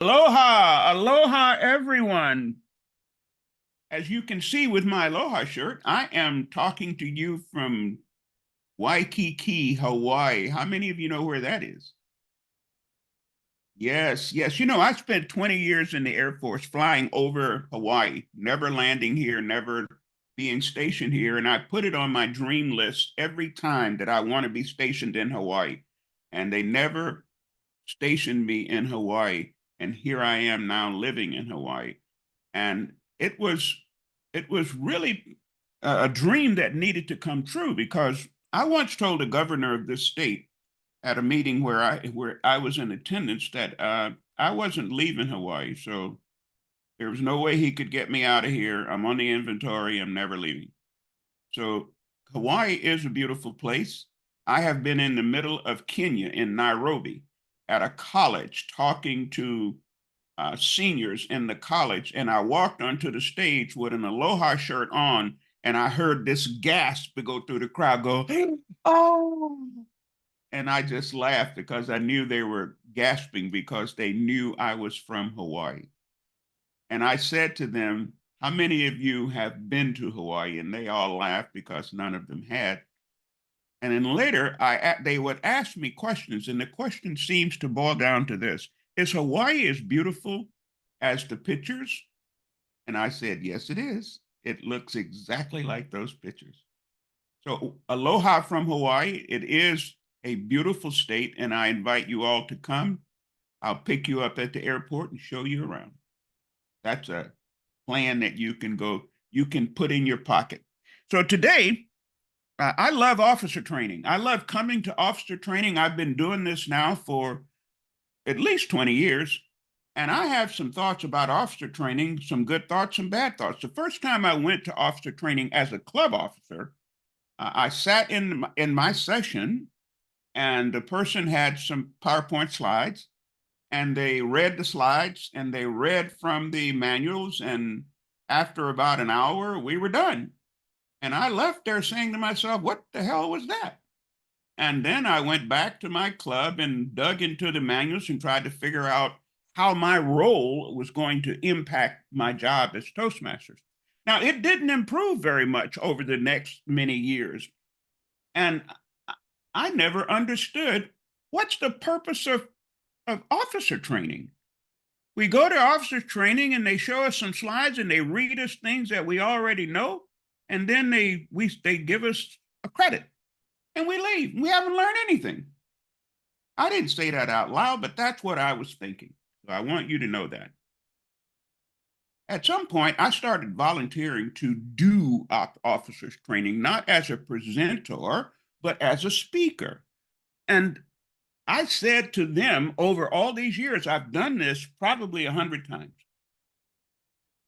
Aloha, aloha, everyone. As you can see with my aloha shirt, I am talking to you from Waikiki, Hawaii. How many of you know where that is? Yes, yes. I spent 20 years in the Air Force flying over Hawaii, never landing here, never being stationed here. And I put it on my dream list every time that I want to be stationed in Hawaii. And they never stationed me in Hawaii. And here I am now living in Hawaii. And it was really a dream that needed to come true because I once told the governor of this state at a meeting where I was in attendance that I wasn't leaving Hawaii, so there was no way he could get me out of here. I'm on the inventory. I'm never leaving. So Hawaii is a beautiful place. I have been in the middle of Kenya in Nairobi at a college talking to seniors in the college, and I walked onto the stage with an aloha shirt on, and I heard this gasp go through the crowd, go, "Oh!" And I just laughed because I knew they were gasping because they knew I was from Hawaii. And I said to them, "How many of you have been to Hawaii?" And they all laughed because none of them had. And then later, they would ask me questions, and the question seems to boil down to this: Is Hawaii as beautiful as the pictures? And I said, yes, it is. It looks exactly like those pictures. So, aloha from Hawaii. It is a beautiful state, and I invite you all to come. I'll pick you up at the airport and show you around. That's a plan that you can put in your pocket. So, today, I love officer training. I love coming to officer training. I've been doing this now for at least 20 years. And I have some thoughts about officer training, some good thoughts, some bad thoughts. The first time I went to officer training as a club officer, I sat in my session, and the person had some PowerPoint slides, and they read the slides and they read from the manuals. And after about an hour, we were done. And I left there saying to myself, what the hell was that? And then I went back to my club and dug into the manuals and tried to figure out how my role was going to impact my job as Toastmasters. Now, it didn't improve very much over the next many years. And I never understood what's the purpose of officer training. We go to officer training and they show us some slides and they read us things that we already know. And then they give us a credit and we leave. We haven't learned anything. I didn't say that out loud, but that's what I was thinking. So I want you to know that. At some point, I started volunteering to do officers training, not as a presenter, but as a speaker. And I said to them over all these years, I've done this probably 100 times.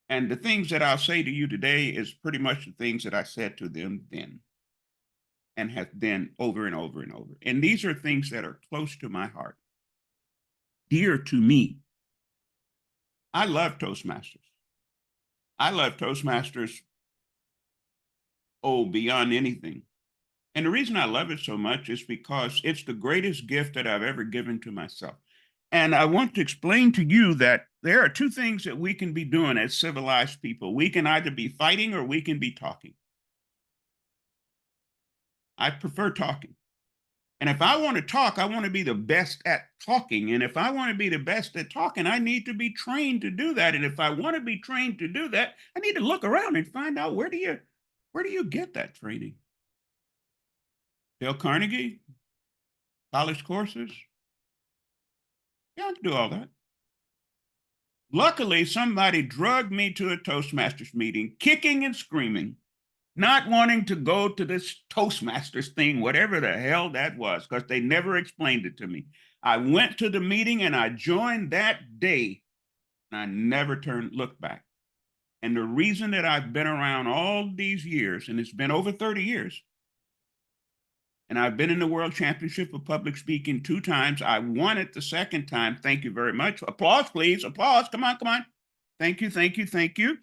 And the things that I'll say to you today is pretty much the things that I said to them then and have been over and over and over. And these are things that are close to my heart, dear to me. I love Toastmasters. I love Toastmasters, oh, beyond anything. And the reason I love it so much is because it's the greatest gift that I've ever given to myself. And I want to explain to you that there are two things that we can be doing as civilized people. We can either be fighting or we can be talking. I prefer talking. And if I want to talk, I want to be the best at talking. And if I want to be the best at talking, I need to be trained to do that. And if I want to be trained to do that, I need to look around and find out where do you get that training? Dale Carnegie, college courses? You don't have to do all that. Luckily, somebody drugged me to a Toastmasters meeting, kicking and screaming, not wanting to go to this Toastmasters thing, whatever the hell that was, because they never explained it to me. I went to the meeting and I joined that day, and I never looked back. And the reason that I've been around all these years, and it's been over 30 years, and I've been in the World Championship of Public Speaking 2 times. I won it the second time. Thank you very much. Applause, please. Applause. Come on, come on. Thank you, thank you, thank you.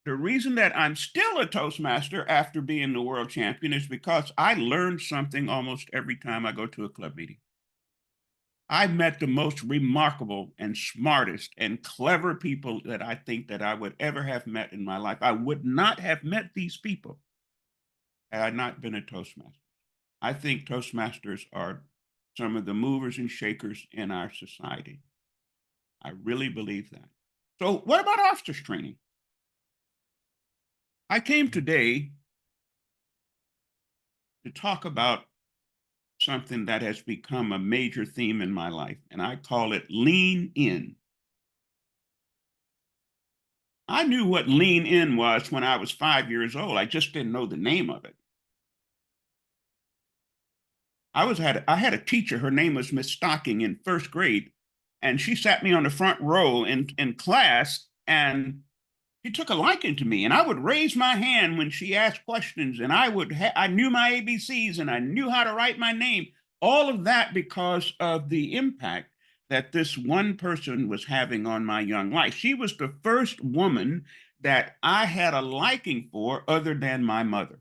The reason that I'm still a Toastmaster after being the world champion is because I learn something almost every time I go to a club meeting. I met the most remarkable and smartest and clever people that I think that I would ever have met in my life. I would not have met these people had I not been a Toastmaster. I think Toastmasters are some of the movers and shakers in our society. I really believe that. So, what about officers training? I came today to talk about something that has become a major theme in my life, and I call it lean in. I knew what lean in was when I was 5 years old. I just didn't know the name of it. I had a teacher. Her name was Miss Stocking in first grade, and she sat me on the front row in class, and she took a liking to me. And I would raise my hand when she asked questions, and I knew my ABCs, and I knew how to write my name. All of that because of the impact that this one person was having on my young life. She was the first woman that I had a liking for, other than my mother.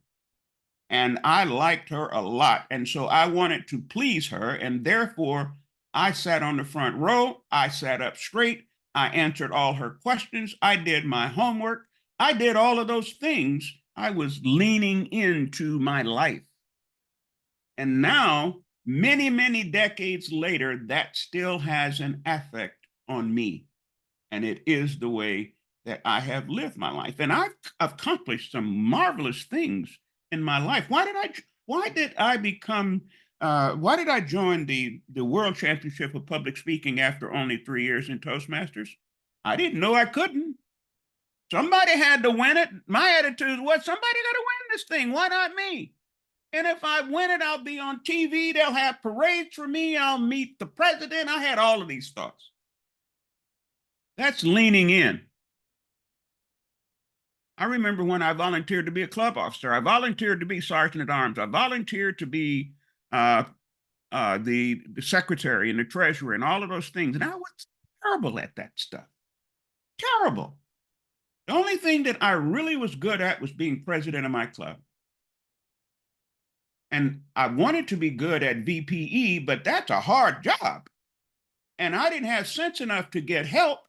And I liked her a lot. And so I wanted to please her. And therefore, I sat on the front row. I sat up straight. I answered all her questions. I did my homework. I did all of those things. I was leaning into my life. And now, many, many decades later, that still has an effect on me. And it is the way that I have lived my life. And I've accomplished some marvelous things in my life. Why did I join the World Championship of Public Speaking after only 3 years in Toastmasters? I didn't know I couldn't. Somebody had to win it. My attitude was somebody got to win this thing. Why not me? And if I win it, I'll be on TV. They'll have parades for me. I'll meet the president. I had all of these thoughts. That's leaning in. I remember when I volunteered to be a club officer. I volunteered to be sergeant at arms. I volunteered to be uh, the secretary and the treasurer and all of those things. And I was terrible at that stuff. Terrible. The only thing that I really was good at was being president of my club. And I wanted to be good at VPE, but that's a hard job. And I didn't have sense enough to get help.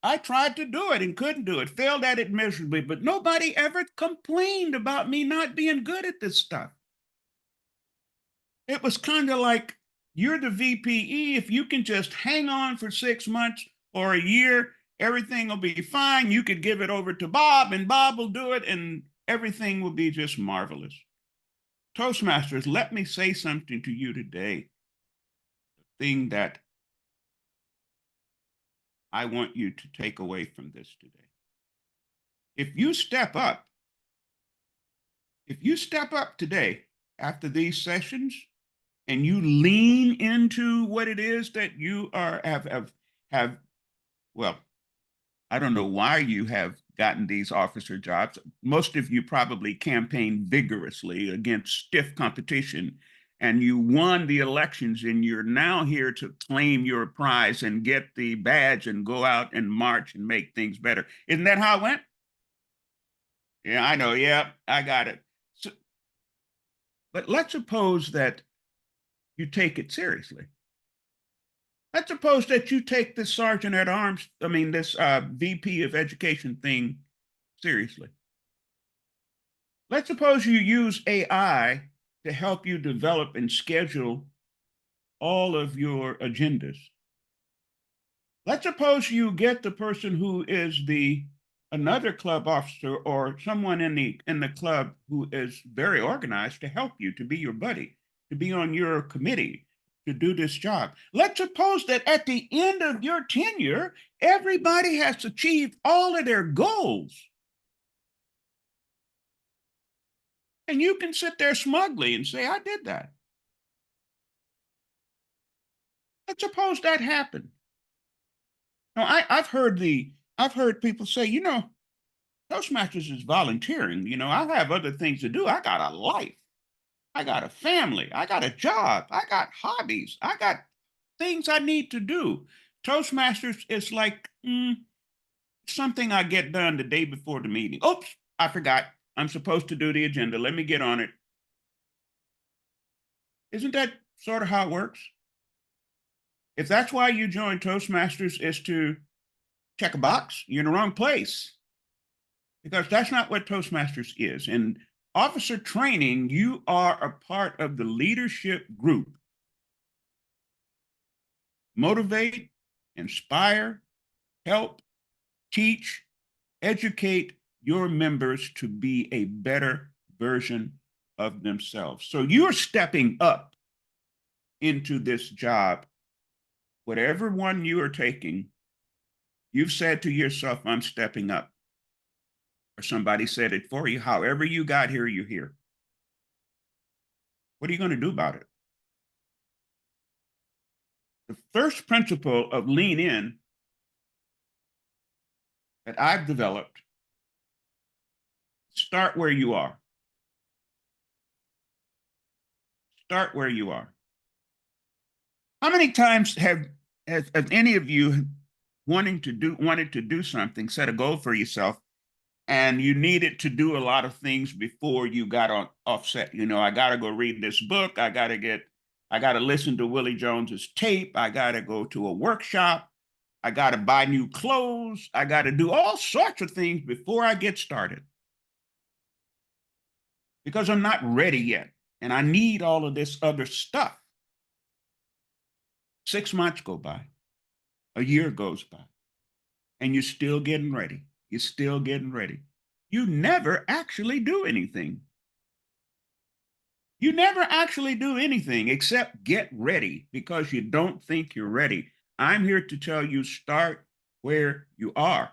I tried to do it and couldn't do it, failed at it miserably, but nobody ever complained about me not being good at this stuff. It was kind of like, you're the VPE. If you can just hang on for 6 months or a year, everything will be fine. You could give it over to Bob, and Bob will do it, and everything will be just marvelous. Toastmasters, let me say something to you today. The thing that I want you to take away from this today. If you step up today after these sessions and you lean into what it is that you have well, I don't know why you have gotten these officer jobs. Most of you probably campaigned vigorously against stiff competition, and you won the elections, and you're now here to claim your prize and get the badge and go out and march and make things better. Isn't that how it went? Yeah, I know. Yeah, I got it. So, but let's suppose that you take it seriously. Let's suppose that you take this sergeant at arms, this VP of education thing seriously. Let's suppose you use AI to help you develop and schedule all of your agendas. Let's suppose you get the person who is another club officer or someone in the club who is very organized to help you, to be your buddy, to be on your committee, to do this job. Let's suppose that at the end of your tenure, everybody has achieved all of their goals. And you can sit there smugly and say, I did that. Let's suppose that happened. Now, I've heard people say, Toastmasters is volunteering. I have other things to do. I got a life. I got a family. I got a job. I got hobbies. I got things I need to do. Toastmasters is like something I get done the day before the meeting. Oops, I forgot. I'm supposed to do the agenda. Let me get on it. Isn't that sort of how it works? If that's why you joined Toastmasters is to check a box, you're in the wrong place, because that's not what Toastmasters is. In officer training, you are a part of the leadership group. Motivate, inspire, help, teach, educate your members to be a better version of themselves. So you're stepping up into this job. Whatever one you are taking, you've said to yourself, I'm stepping up. Or somebody said it for you. However you got here, you're here. What are you going to do about it? The first principle of lean in that I've developed, start where you are. Start where you are. How many times have any of you wanted to do something, set a goal for yourself, and you needed to do a lot of things before you got on offset? You know, I got to go read this book. I got to listen to Willie Jones's tape. I got to go to a workshop. I got to buy new clothes. I got to do all sorts of things before I get started because I'm not ready yet. And I need all of this other stuff. 6 months go by, a year goes by, and you're still getting ready. You're still getting ready. You never actually do anything. You never actually do anything except get ready because you don't think you're ready. I'm here to tell you, start where you are.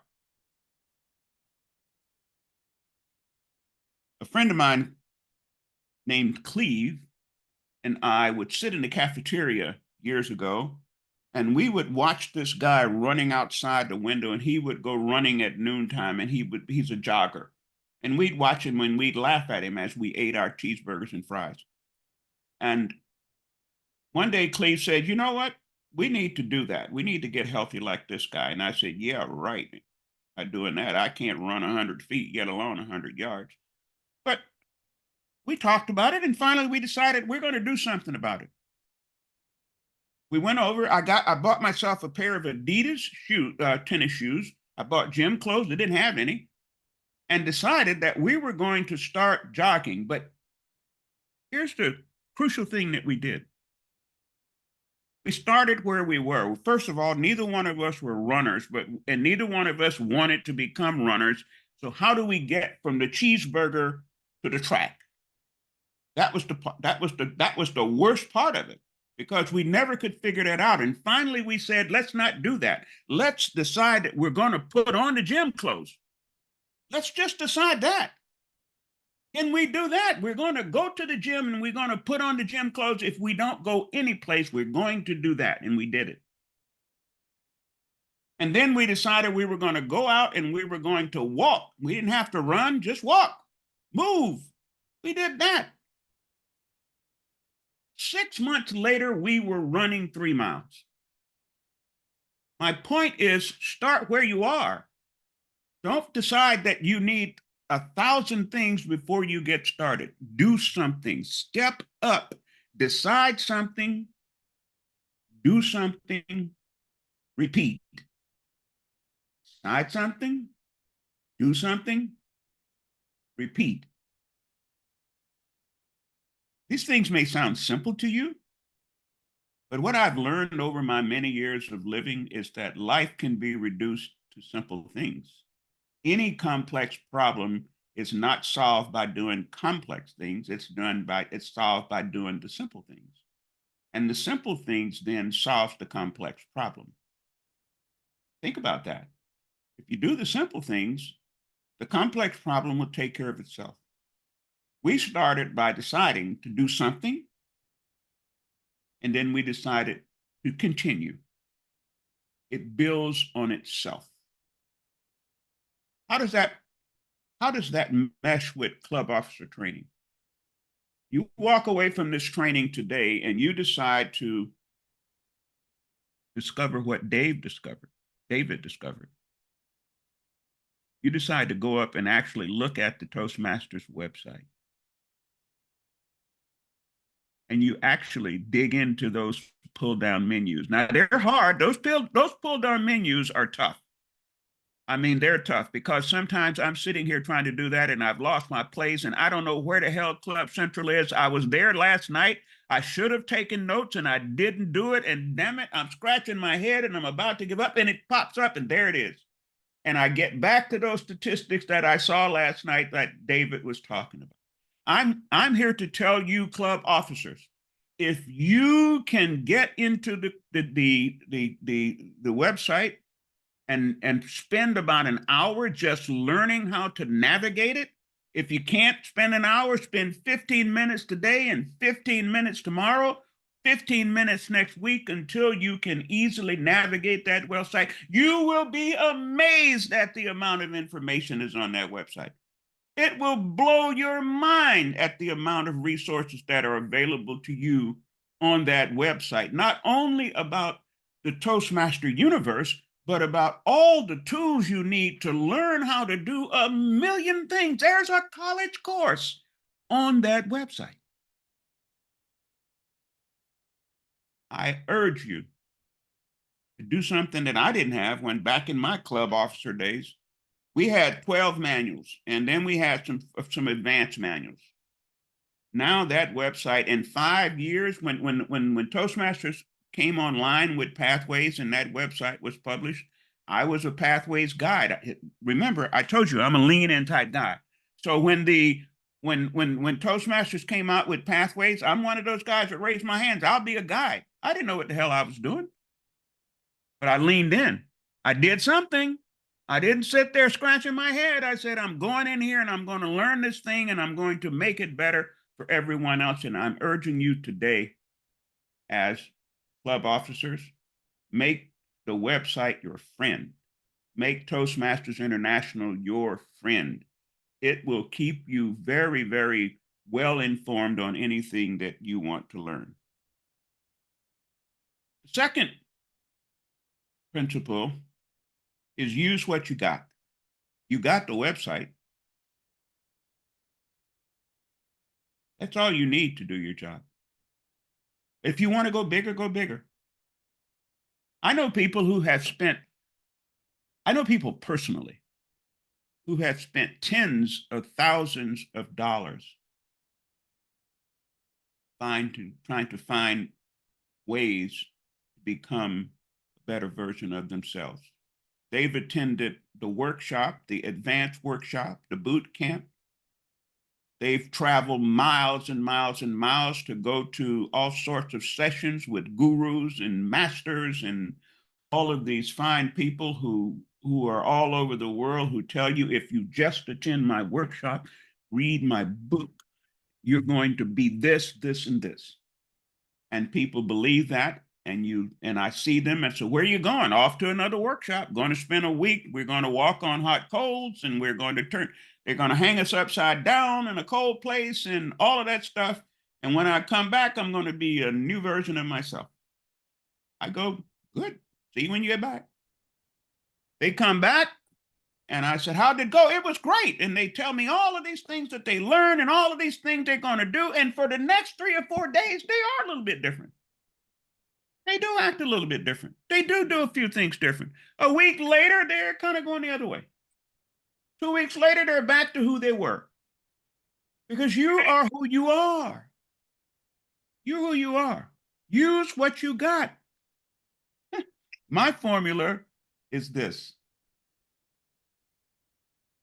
A friend of mine named Cleve and I would sit in the cafeteria years ago, and we would watch this guy running outside the window, and he would go running at noontime, and he's a jogger. And we'd watch him and we'd laugh at him as we ate our cheeseburgers and fries. And one day Cleve said, you know what? We need to do that. We need to get healthy like this guy. And I said, yeah, right. I'm doing that. I can't run 100 feet, let alone 100 yards. But we talked about it, and finally we decided we're going to do something about it. We went over. I bought myself a pair of Adidas tennis shoes. I bought gym clothes. They didn't have any, and decided that we were going to start jogging. But here's the crucial thing that we did. We started where we were. First of all, neither one of us were runners, and neither one of us wanted to become runners. So how do we get from the cheeseburger to the track? That was the worst part of it, because we never could figure that out. And finally we said, let's not do that. Let's decide that we're going to put on the gym clothes. Let's just decide that. Can we do that? We're going to go to the gym and we're going to put on the gym clothes. If we don't go any place, we're going to do that. And we did it. And then we decided we were going to go out and we were going to walk. We didn't have to run, just walk, move. We did that. 6 months later, we were running 3 miles. My point is, start where you are. Don't decide that you need 1,000 things before you get started. Do something, step up, decide something, do something, repeat. Decide something, do something, repeat. These things may sound simple to you, but what I've learned over my many years of living is that life can be reduced to simple things. Any complex problem is not solved by doing complex things. It's solved by doing the simple things. And the simple things then solves the complex problem. Think about that. If you do the simple things, the complex problem will take care of itself. We started by deciding to do something, and then we decided to continue. It builds on itself. How does that mesh with club officer training? You walk away from this training today and you decide to discover what David discovered. You decide to go up and actually look at the Toastmasters website. and you actually dig into those pull down menus. Now they're hard. Those pull down menus are tough. I mean, they're tough because sometimes I'm sitting here trying to do that and I've lost my place and I don't know where the hell Club Central is. I was there last night. I should have taken notes and I didn't do it. And damn it, I'm scratching my head and I'm about to give up and it pops up and there it is. And I get back to those statistics that I saw last night that David was talking about. I'm here to tell you, club officers, if you can get into the website and spend about an hour just learning how to navigate it. If you can't spend an hour, spend 15 minutes today and 15 minutes tomorrow, 15 minutes next week until you can easily navigate that website. You will be amazed at the amount of information is on that website. It will blow your mind at the amount of resources that are available to you on that website, not only about the Toastmaster universe, but about all the tools you need to learn how to do a million things. There's a college course on that website. I urge you to do something that I didn't have when back in my club officer days. We had 12 manuals, and then we had some advanced manuals. Now that website in 5 years, when Toastmasters came online with Pathways and that website was published, I was a Pathways guide. Remember, I told you I'm a lean in type guy. So when Toastmasters came out with Pathways, I'm one of those guys that raised my hands. I'll be a guide. I didn't know what the hell I was doing, but I leaned in. I did something. I didn't sit there scratching my head. I said, I'm going in here and I'm going to learn this thing and I'm going to make it better for everyone else. And I'm urging you today, as club officers, make the website your friend. Make Toastmasters International your friend. It will keep you very, very well informed on anything that you want to learn. The second principle is use what you got. You got the website. That's all you need to do your job. If you want to go bigger, go bigger. I know people personally who have spent tens of thousands of dollars trying to find ways to become a better version of themselves. They've attended the workshop, the advanced workshop, the boot camp. They've traveled miles and miles and miles to go to all sorts of sessions with gurus and masters and all of these fine people who are all over the world who tell you if you just attend my workshop, read my book, you're going to be this, this, and this. And people believe that. And I see them and say, where are you going? Off to another workshop, going to spend a week. We're going to walk on hot coals and they're going to hang us upside down in a cold place and all of that stuff. And when I come back, I'm going to be a new version of myself. I go, good. See you when you get back. They come back and I said, how'd it go? It was great. And they tell me all of these things that they learn and all of these things they're going to do. And for the next 3 or 4 days, they are a little bit different. They do act a little bit different. They do a few things different. A week later, they're kind of going the other way. 2 weeks later, they're back to who they were. Because you are who you are. You're who you are. Use what you got. My formula is this.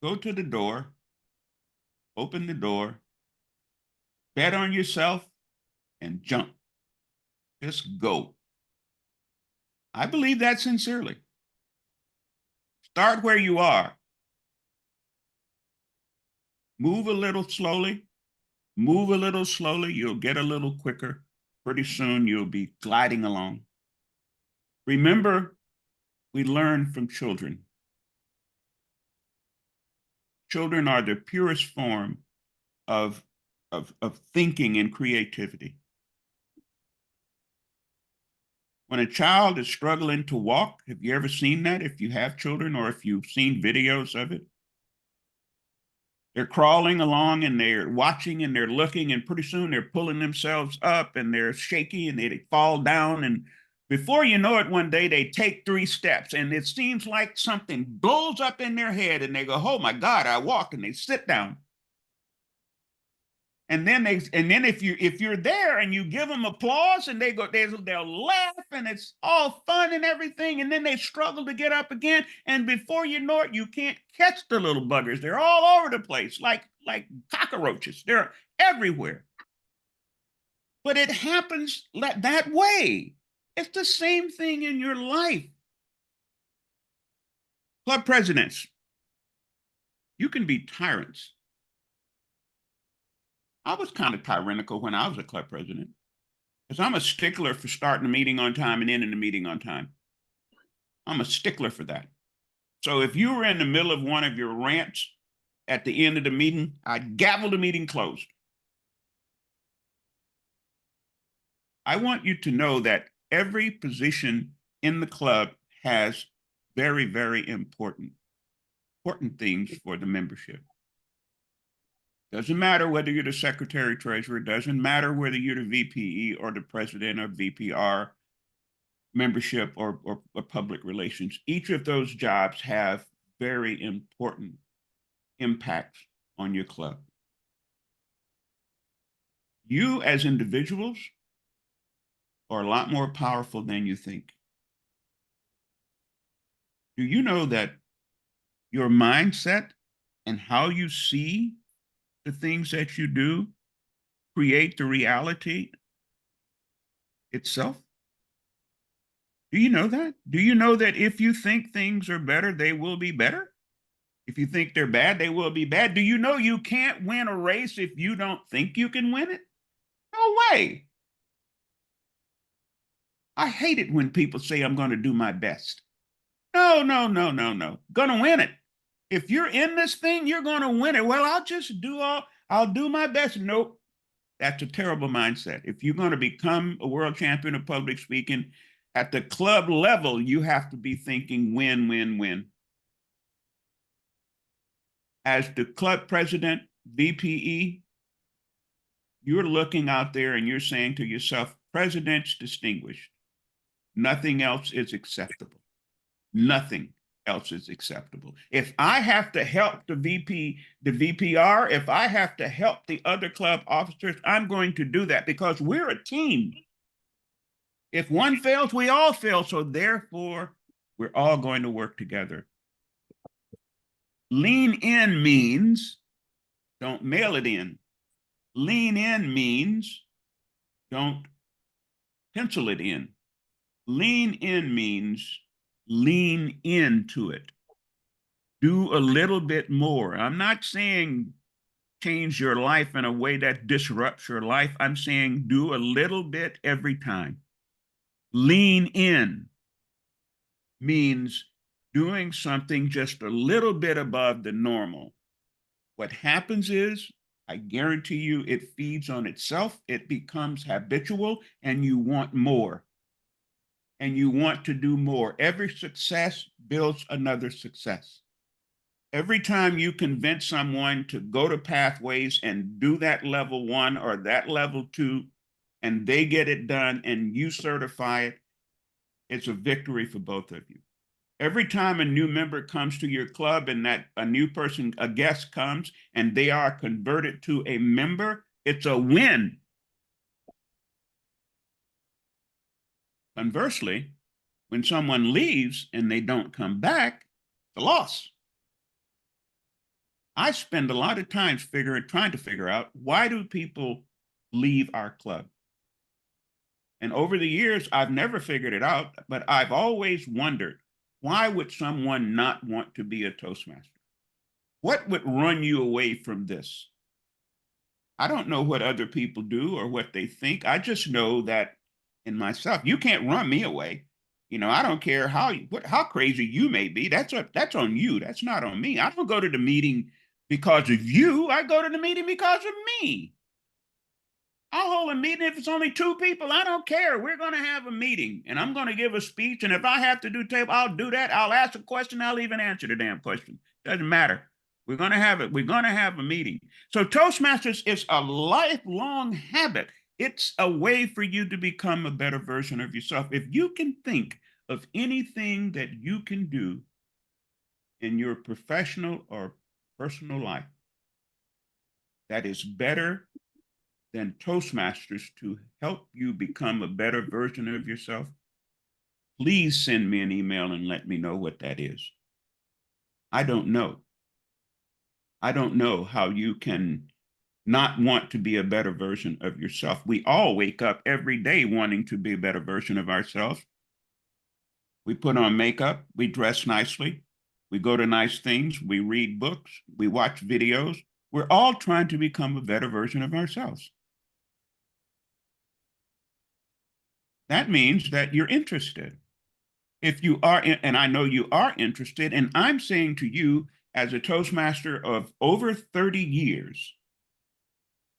Go to the door, open the door, bet on yourself, and jump. Just go. I believe that sincerely. Start where you are. Move a little slowly. Move a little slowly. You'll get a little quicker. Pretty soon you'll be gliding along. Remember, we learn from children. Children are the purest form of thinking and creativity. When a child is struggling to walk, have you ever seen that? If you have children or if you've seen videos of it, They're crawling along and they're watching and they're looking, and pretty soon they're pulling themselves up and they're shaky and they fall down. And before you know it, one day they take 3 steps and it seems like something blows up in their head and they go, oh my God, I walked, and they sit down. And then if you're there and you give them applause and they'll laugh and it's all fun and everything, and then they struggle to get up again, and before you know it, you can't catch the little buggers. They're all over the place like cockroaches. They're everywhere. But it happens that way. It's the same thing in your life. Club presidents, you can be tyrants. I was kind of tyrannical when I was a club president, because I'm a stickler for starting a meeting on time and ending the meeting on time. I'm a stickler for that. So if you were in the middle of one of your rants at the end of the meeting, I'd gavel the meeting closed. I want you to know that every position in the club has very, very important things for the membership. Doesn't matter whether you're the secretary treasurer, doesn't matter whether you're the VPE or the president or VPR membership or public relations. Each of those jobs have very important impacts on your club. You as individuals are a lot more powerful than you think. Do you know that your mindset and how you see the things that you do create the reality itself? Do you know that? Do you know that if you think things are better, they will be better? If you think they're bad, they will be bad. Do you know you can't win a race if you don't think you can win it? No way. I hate it when people say, I'm going to do my best. No. Gonna win it. If you're in this thing, you're going to win it. Well, I'll do my best. Nope. That's a terrible mindset. If you're going to become a world champion of public speaking at the club level, you have to be thinking win, win, win. As the club president, VPE, you're looking out there and you're saying to yourself, president's distinguished. Nothing else is acceptable. Nothing else is acceptable. If I have to help the VPR, if I have to help the other club officers, I'm going to do that because we're a team. If one fails, we all fail. So therefore, we're all going to work together. Lean in means don't mail it in. Lean in means don't pencil it in. Lean in means lean into it. Do a little bit more. I'm not saying change your life in a way that disrupts your life. I'm saying do a little bit every time. Lean in means doing something just a little bit above the normal. What happens is, I guarantee you, it feeds on itself. It becomes habitual and you want more. And you want to do more. Every success builds another success. Every time you convince someone to go to Pathways and do that level 1 or that level 2, and they get it done and you certify it, it's a victory for both of you. Every time a new member comes to your club and that a new person, a guest comes and they are converted to a member, it's a win. Conversely, when someone leaves and they don't come back, it's a loss. I spend a lot of time trying to figure out, why do people leave our club? And over the years, I've never figured it out, but I've always wondered, why would someone not want to be a Toastmaster? What would run you away from this? I don't know what other people do or what they think. I just know that in myself, you can't run me away. I don't care how crazy you may be. That's on you. That's not on me. I don't go to the meeting because of you. I go to the meeting because of me. I'll hold a meeting if it's only 2 people. I don't care. We're going to have a meeting and I'm going to give a speech. And if I have to do tape, I'll do that. I'll ask a question. I'll even answer the damn question. Doesn't matter. We're going to have it. We're going to have a meeting. So Toastmasters is a lifelong habit. It's a way for you to become a better version of yourself. If you can think of anything that you can do in your professional or personal life that is better than Toastmasters to help you become a better version of yourself, please send me an email and let me know what that is. I don't know. I don't know how you can not want to be a better version of yourself. We all wake up every day wanting to be a better version of ourselves. We put on makeup, we dress nicely, we go to nice things, we read books, we watch videos. We're all trying to become a better version of ourselves. That means that you're interested. If you are, and I know you are interested, and I'm saying to you, as a Toastmaster of over 30 years,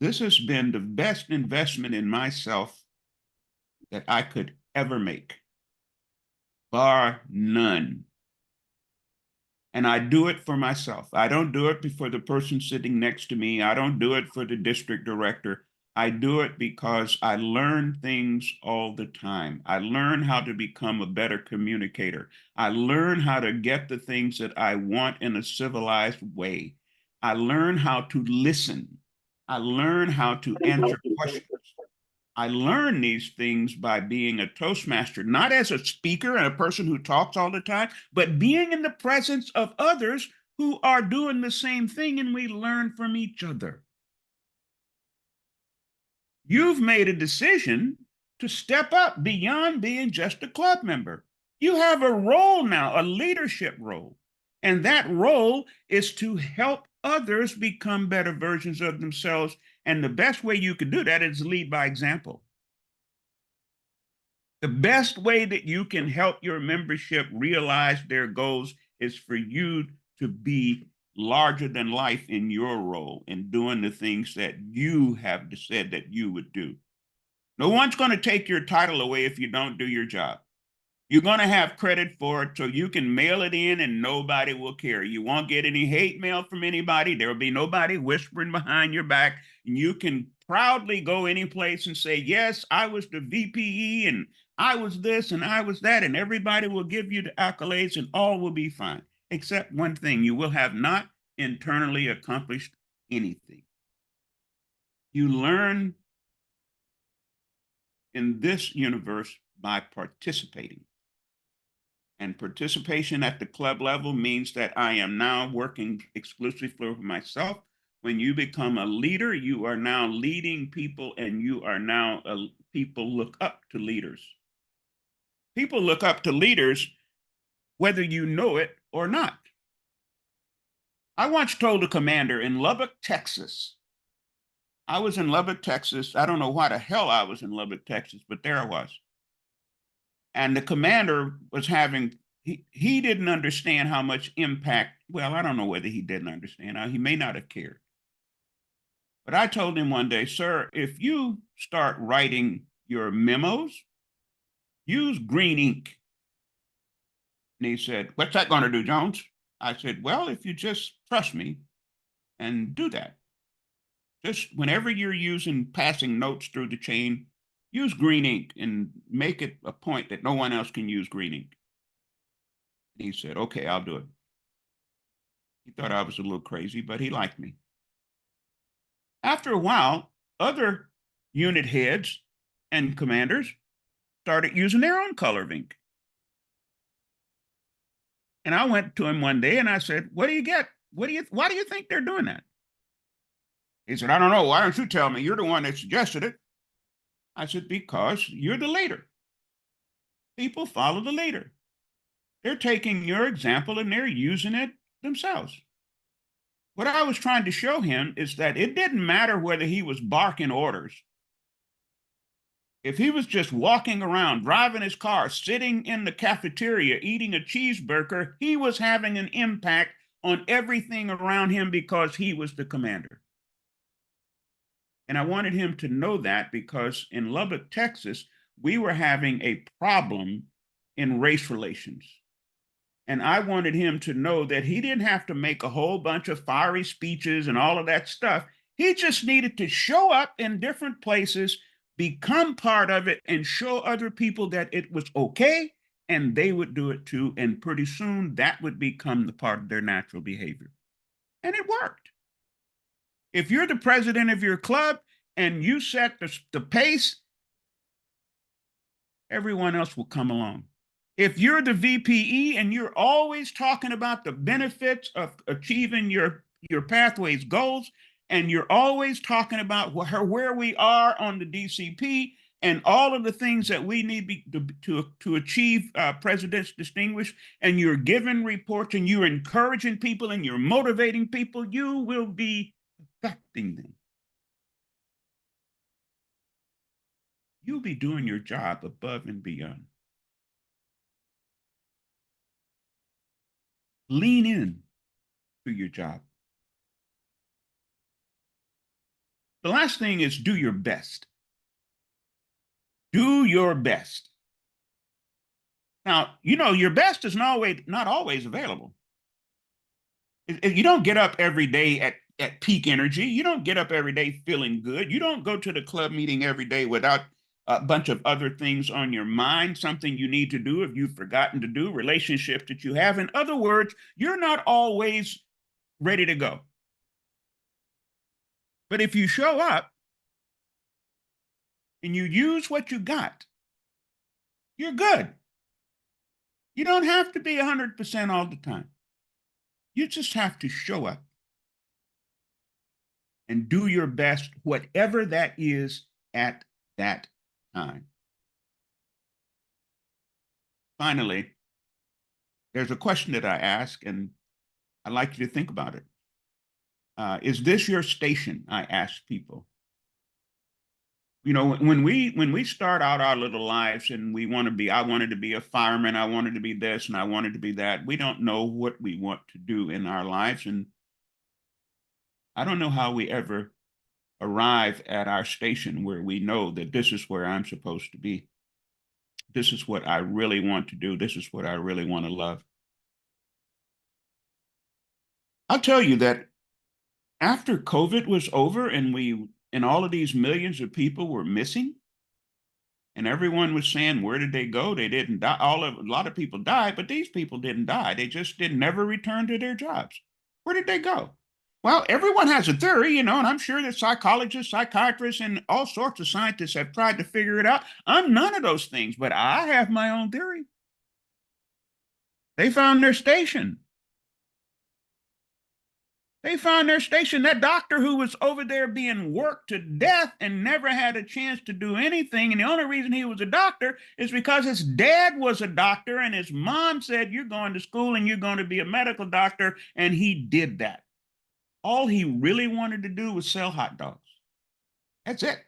this has been the best investment in myself that I could ever make, bar none. And I do it for myself. I don't do it for the person sitting next to me. I don't do it for the district director. I do it because I learn things all the time. I learn how to become a better communicator. I learn how to get the things that I want in a civilized way. I learn how to listen. I learn how to answer questions. I learned these things by being a Toastmaster, not as a speaker and a person who talks all the time, but being in the presence of others who are doing the same thing, and we learn from each other. You've made a decision to step up beyond being just a club member. You have a role now, a leadership role. And that role is to help others become better versions of themselves. And the best way you can do that is lead by example. The best way that you can help your membership realize their goals is for you to be larger than life in your role and doing the things that you have said that you would do. No one's going to take your title away if you don't do your job. You're going to have credit for it, so you can mail it in and nobody will care. You won't get any hate mail from anybody. There will be nobody whispering behind your back. And you can proudly go any place and say, yes, I was the VPE and I was this and I was that. And everybody will give you the accolades and all will be fine. Except one thing, you will have not internally accomplished anything. You learn in this universe by participating. And participation at the club level means that I am now working exclusively for myself. When you become a leader, you are now leading people, and you are now, people look up to leaders. People look up to leaders whether you know it or not. I once told a commander in Lubbock, Texas. I was in Lubbock, Texas. I don't know why the hell I was in Lubbock, Texas, but there I was. And the commander was having, he didn't understand how much impact, well, I don't know whether he didn't understand. He may not have cared. But I told him one day, sir, if you start writing your memos, use green ink. And he said, what's that going to do, Jones? I said, well, if you just trust me and do that. Just whenever you're using passing notes through the chain, use green ink and make it a point that no one else can use green ink. And he said, okay, I'll do it. He thought I was a little crazy, but he liked me. After a while, other unit heads and commanders started using their own color of ink. And I went to him one day and I said, what do you get? Why do you think they're doing that? He said, I don't know. Why don't you tell me? You're the one that suggested it. I said, because you're the leader. People follow the leader. They're taking your example and they're using it themselves. What I was trying to show him is that it didn't matter whether he was barking orders. If he was just walking around, driving his car, sitting in the cafeteria, eating a cheeseburger, he was having an impact on everything around him because he was the commander. And I wanted him to know that because in Lubbock, Texas, we were having a problem in race relations. And I wanted him to know that he didn't have to make a whole bunch of fiery speeches and all of that stuff. He just needed to show up in different places, become part of it, and show other people that it was okay, and they would do it too. And pretty soon that would become the part of their natural behavior. And it worked. If you're the president of your club and you set the pace, everyone else will come along. If you're the VPE and you're always talking about the benefits of achieving your pathways goals, and you're always talking about where we are on the DCP and all of the things that we need to achieve President's Distinguished, and you're giving reports and you're encouraging people and you're motivating people, you will be affecting them. You'll be doing your job above and beyond. Lean in to your job. The last thing is do your best. Do your best. Now, your best is not always available. You don't get up every day at peak energy. You don't get up every day feeling good. You don't go to the club meeting every day without a bunch of other things on your mind, something you need to do if you've forgotten to do, relationships that you have. In other words, you're not always ready to go. But if you show up and you use what you got, you're good. You don't have to be 100% all the time. You just have to show up and do your best, whatever that is at that time. Finally, there's a question that I ask, and I'd like you to think about it. Is this your station? I ask people. When we start out our little lives and I wanted to be a fireman, I wanted to be this, and I wanted to be that. We don't know what we want to do in our lives, and I don't know how we ever arrive at our station where we know that this is where I'm supposed to be. This is what I really want to do. This is what I really want to love. I'll tell you that after COVID was over and all of these millions of people were missing, and everyone was saying, where did they go? They didn't die. A lot of people died, but these people didn't die. They just didn't never return to their jobs. Where did they go? Well, everyone has a theory, and I'm sure that psychologists, psychiatrists, and all sorts of scientists have tried to figure it out. I'm none of those things, but I have my own theory. They found their station. They found their station. That doctor who was over there being worked to death and never had a chance to do anything. And the only reason he was a doctor is because his dad was a doctor and his mom said, you're going to school and you're going to be a medical doctor. And he did that. All he really wanted to do was sell hot dogs. That's it.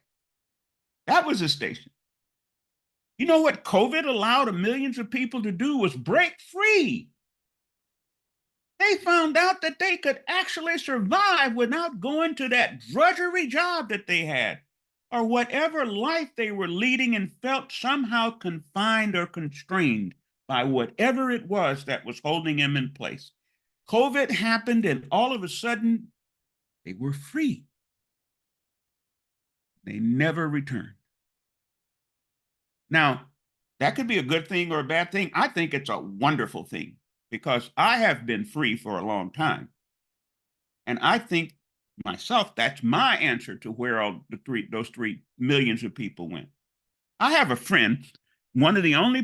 That was his station. You know what COVID allowed millions of people to do was break free. They found out that they could actually survive without going to that drudgery job that they had, or whatever life they were leading, and felt somehow confined or constrained by whatever it was that was holding them in place. COVID happened, and all of a sudden, they were free. They never returned. Now, that could be a good thing or a bad thing. I think it's a wonderful thing, because I have been free for a long time. And I think myself, that's my answer to where those 3 millions of people went. I have a friend, one of the only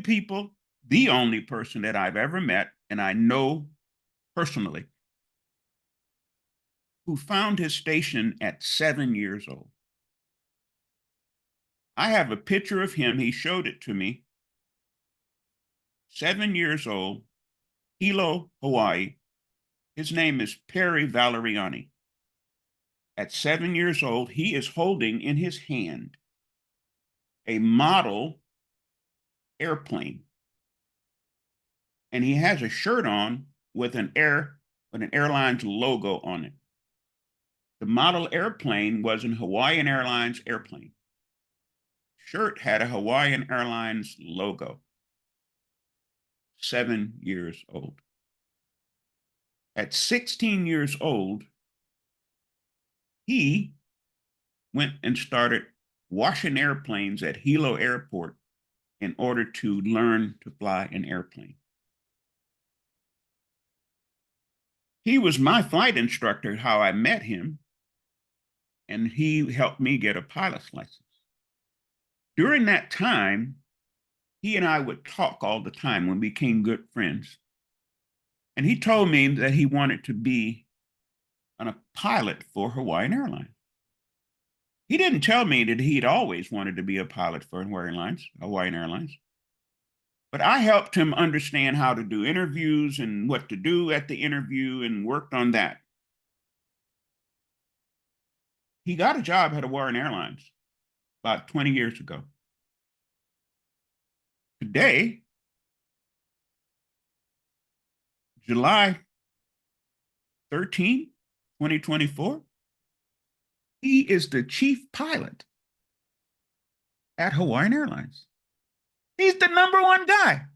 person that I've ever met, and I know personally, who found his station at 7 years old. I have a picture of him. He showed it to me. 7 years old, Hilo, Hawaii. His name is Perry Valeriani. At 7 years old, he is holding in his hand a model airplane. And he has a shirt on with an airline's logo on it. The model airplane was an Hawaiian Airlines airplane. Shirt had a Hawaiian Airlines logo. 7 years old. At 16 years old, he went and started washing airplanes at Hilo Airport in order to learn to fly an airplane. He was my flight instructor, how I met him, and he helped me get a pilot's license. During that time, he and I would talk all the time when we became good friends. And he told me that he wanted to be a pilot for Hawaiian Airlines. He didn't tell me that he'd always wanted to be a pilot for Hawaiian Airlines. But I helped him understand how to do interviews and what to do at the interview and worked on that. He got a job at Hawaiian Airlines about 20 years ago. Today, July 13, 2024, he is the chief pilot at Hawaiian Airlines. He's the #1 guy.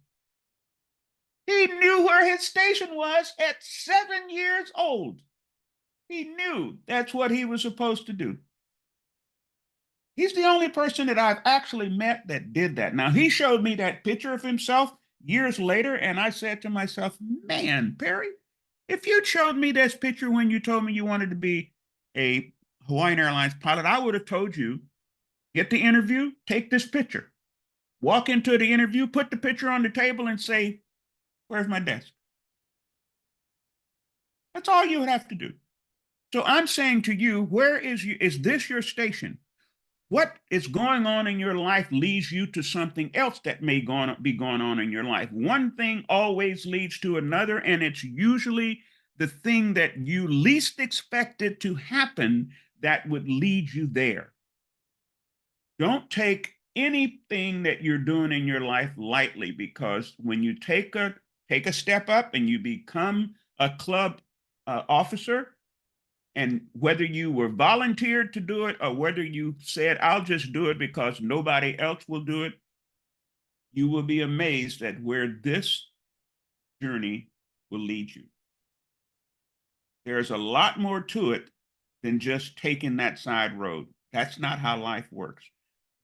He knew where his station was at 7 years old. He knew that's what he was supposed to do. He's the only person that I've actually met that did that. Now, he showed me that picture of himself years later, and I said to myself, man, Perry, if you'd showed me this picture when you told me you wanted to be a Hawaiian Airlines pilot, I would have told you, get the interview, take this picture. Walk into the interview, put the picture on the table and say, where's my desk? That's all you would have to do. So I'm saying to you, is this your station? What is going on in your life leads you to something else that may be going on in your life. One thing always leads to another, and it's usually the thing that you least expected to happen that would lead you there. Don't take anything that you're doing in your life lightly, because when you take a step up and you become a club officer, and whether you were volunteered to do it or whether you said, I'll just do it because nobody else will do it, you will be amazed at where this journey will lead you. There's a lot more to it than just taking that side road. That's not how life works.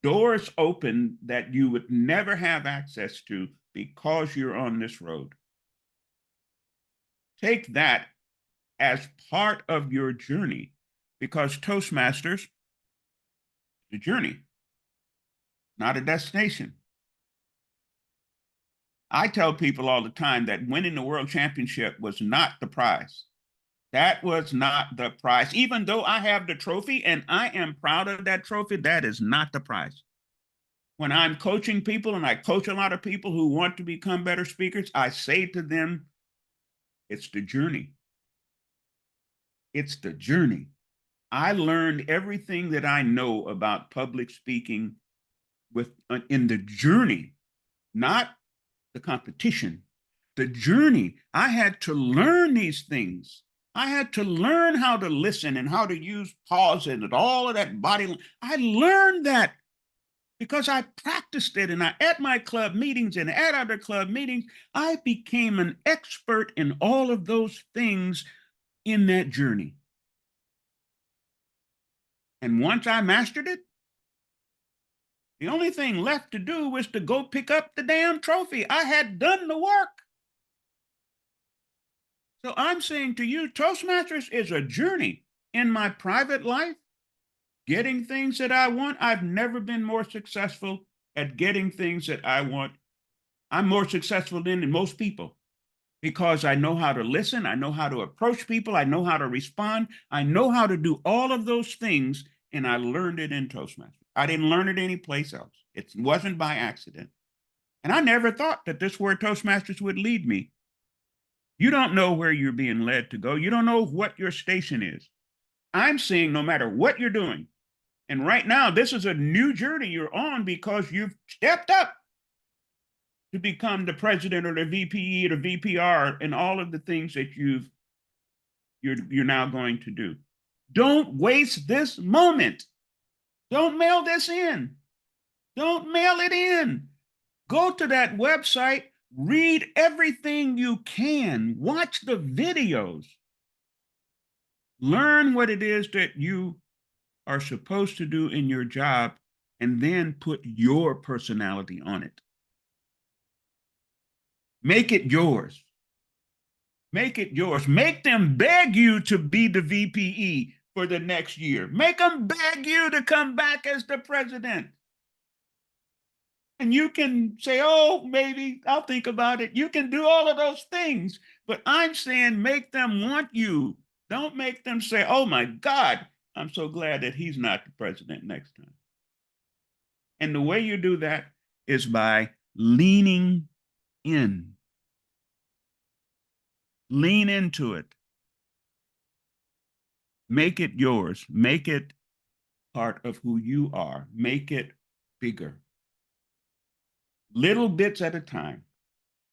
Doors open that you would never have access to because you're on this road. Take that as part of your journey, because Toastmasters, the journey, not a destination. I tell people all the time that winning the world championship was not the prize. That was not the prize. Even though I have the trophy and I am proud of that trophy, that is not the prize. When I'm coaching people, and I coach a lot of people who want to become better speakers, I say to them, it's the journey. It's the journey. I learned everything that I know about public speaking in the journey, not the competition. The journey. I had to learn these things. I had to learn how to listen and how to use pause and all of that body. I learned that because I practiced it, and at my club meetings and at other club meetings, I became an expert in all of those things in that journey. And once I mastered it, the only thing left to do was to go pick up the damn trophy. I had done the work. So I'm saying to you, Toastmasters is a journey. In my private life, getting things that I want, I've never been more successful at getting things that I want. I'm more successful than most people because I know how to listen. I know how to approach people. I know how to respond. I know how to do all of those things, and I learned it in Toastmasters. I didn't learn it anyplace else. It wasn't by accident. And I never thought that this word Toastmasters would lead me. You don't know where you're being led to go. You don't know what your station is. I'm saying no matter what you're doing, and right now, this is a new journey you're on because you've stepped up to become the president or the VPE or the VPR and all of the things that you're now going to do. Don't waste this moment. Don't mail this in. Don't mail it in. Go to that website, Read everything you can. Watch the videos. Learn what it is that you are supposed to do in your job, and then put your personality on it. Make it yours. Make it yours. Make them beg you to be the VPE for the next year. Make them beg you to come back as the president. And you can say, oh, maybe I'll think about it. You can do all of those things. But I'm saying make them want you. Don't make them say, oh my God, I'm so glad that he's not the president next time. And the way you do that is by leaning in. Lean into it. Make it yours. Make it part of who you are. Make it bigger. Little bits at a time.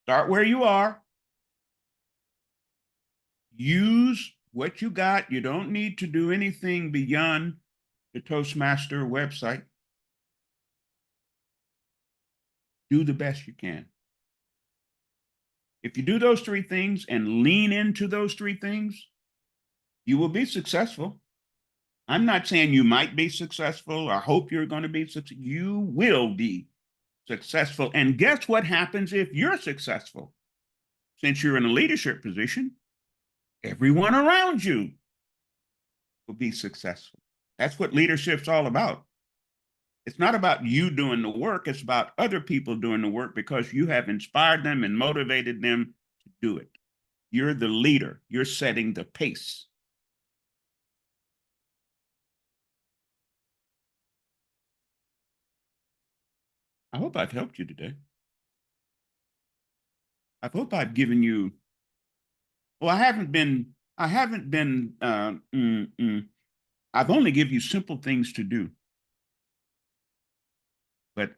Start where you are. Use what you got. You don't need to do anything beyond the Toastmaster website. Do the best you can. If you do those three things and lean into those three things, you will be successful. I'm not saying you might be successful or hope you're going to be successful. You will be successful. And guess what happens if you're successful? Since you're in a leadership position, everyone around you will be successful. That's what leadership's all about. It's not about you doing the work. It's about other people doing the work because you have inspired them and motivated them to do it. You're the leader. You're setting the pace. I hope I've helped you today. I hope I've given you, well, I've only given you simple things to do, but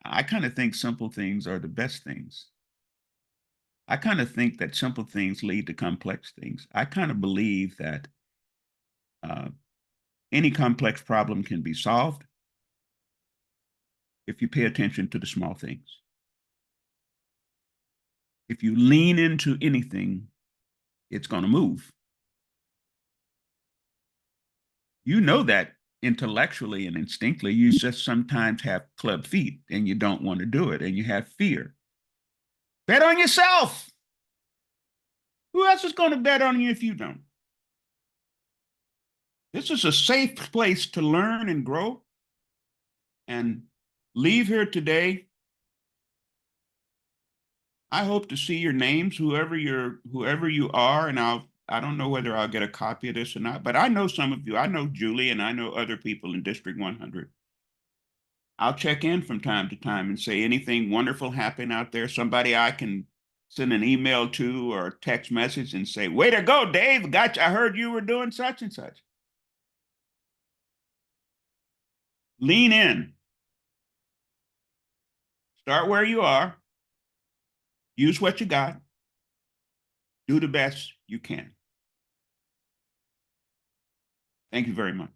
I kind of think simple things are the best things. I kind of think that simple things lead to complex things. I kind of believe that uh, any complex problem can be solved if you pay attention to the small things. If you lean into anything, it's going to move. You know that intellectually and instinctively. You just sometimes have club feet and you don't want to do it and you have fear. Bet on yourself. Who else is going to bet on you if you don't? This is a safe place to learn and grow. And leave here today. I hope to see your names, whoever you are, and I don't know whether I'll get a copy of this or not, but I know some of you. I know Julie and I know other people in District 100. I'll check in from time to time and say anything wonderful happened out there, somebody I can send an email to or a text message and say, way to go, Dave. Gotcha. I heard you were doing such and such. Lean in. Start where you are. Use what you got. Do the best you can. Thank you very much.